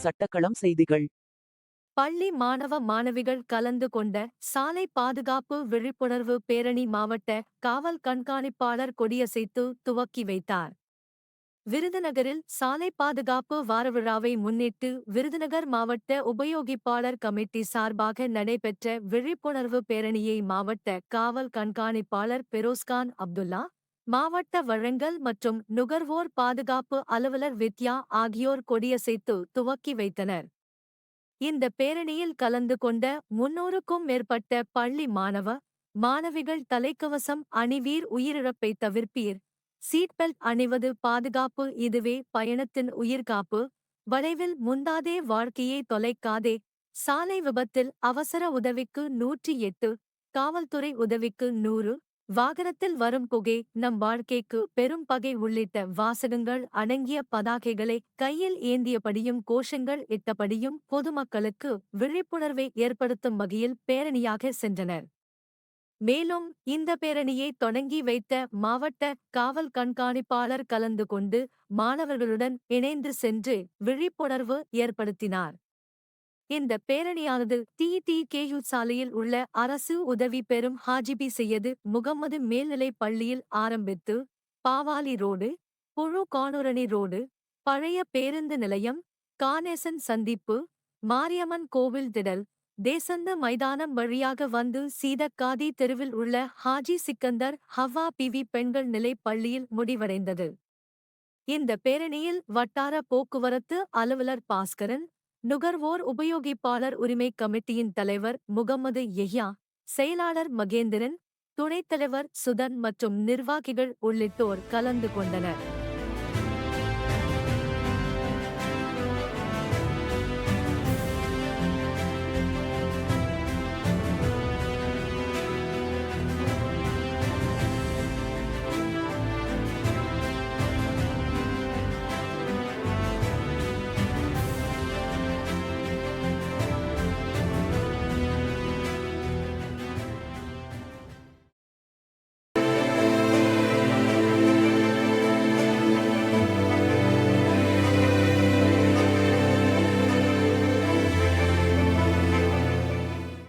சட்டக்களம் செய்திகள். பள்ளி மாணவ மாணவிகள் கலந்து கொண்ட சாலை பாதுகாப்பு விழிப்புணர்வு பேரணி மாவட்ட காவல் கண்காணிப்பாளர் கொடியசைத்து துவக்கி வைத்தார். விருதுநகரில் சாலை பாதுகாப்பு வாரவிழாவை முன்னிட்டு விருதுநகர் மாவட்ட உபயோகிப்பாளர் கமிட்டி சார்பாக நடைபெற்ற விழிப்புணர்வு பேரணியை மாவட்ட காவல் கண்காணிப்பாளர் பெரோஸ்கான் அப்துல்லா, மாவட்ட வழங்கல் மற்றும் நுகர்வோர் பாதுகாப்பு அலுவலர் வித்யா ஆகியோர் கொடியசைத்து துவக்கி வைத்தனர். இந்த பேரணியில் கலந்து கொண்ட 300க்கும் மேற்பட்ட பள்ளி மாணவ, மாணவிகள் தலைக்கவசம் அணிவீர், உயிரிழப்பை தவிர்ப்பீர், சீட் பெல்ட் அணிவது பாதுகாப்பு, இதுவே பயணத்தின் உயிர்காப்பு, வளைவில் முந்தாதே, வாழ்க்கையை தொலைக்காதே, சாலை விபத்தில் அவசர உதவிக்கு 108, காவல்துறை உதவிக்கு 100, வாகனத்தில் வரும் புகை நம் வாழ்க்கைக்கு பெரும் பகை உள்ளிட்ட வாசகங்கள் அடங்கிய பதாகைகளை கையில் ஏந்தியபடியும் கோஷங்கள் இட்டபடியும் பொதுமக்களுக்கு விழிப்புணர்வை ஏற்படுத்தும் வகையில் பேரணியாக சென்றனர். மேலும் இந்த பேரணியை தொடங்கி வைத்த மாவட்ட காவல் கண்காணிப்பாளர் கலந்து கொண்டு மாணவர்களுடன் இணைந்து சென்று விழிப்புணர்வு ஏற்படுத்தினார். இந்த பேரணியானது TTKU சாலையில் உள்ள அரசு உதவி பெறும் ஹாஜிபி சையது முகம்மது மேல்நிலைப் பள்ளியில் ஆரம்பித்து பாவாலி ரோடு, புழு கானூரணி ரோடு, பழைய பேருந்து நிலையம், கானேசன் சந்திப்பு, மாரியம்மன் கோவில் திடல், தேசந்த மைதானம் வழியாக வந்து சீதக்காதி தெருவில் உள்ள ஹாஜி சிக்கந்தர் ஹவ்வா பிவி பெண்கள் நிலைப் பள்ளியில் முடிவடைந்தது. இந்த பேரணியில் வட்டார போக்குவரத்து அலுவலர் பாஸ்கரன், நுகர்வோர் உபயோகிப்பாளர் உரிமை கமிட்டியின் தலைவர் முகம்மது யஹ்யா, செயலாளர் மகேந்திரன், துணைத் தலைவர் சுதன் மற்றும் நிர்வாகிகள் உள்ளிட்டோர் கலந்து கொண்டனர்.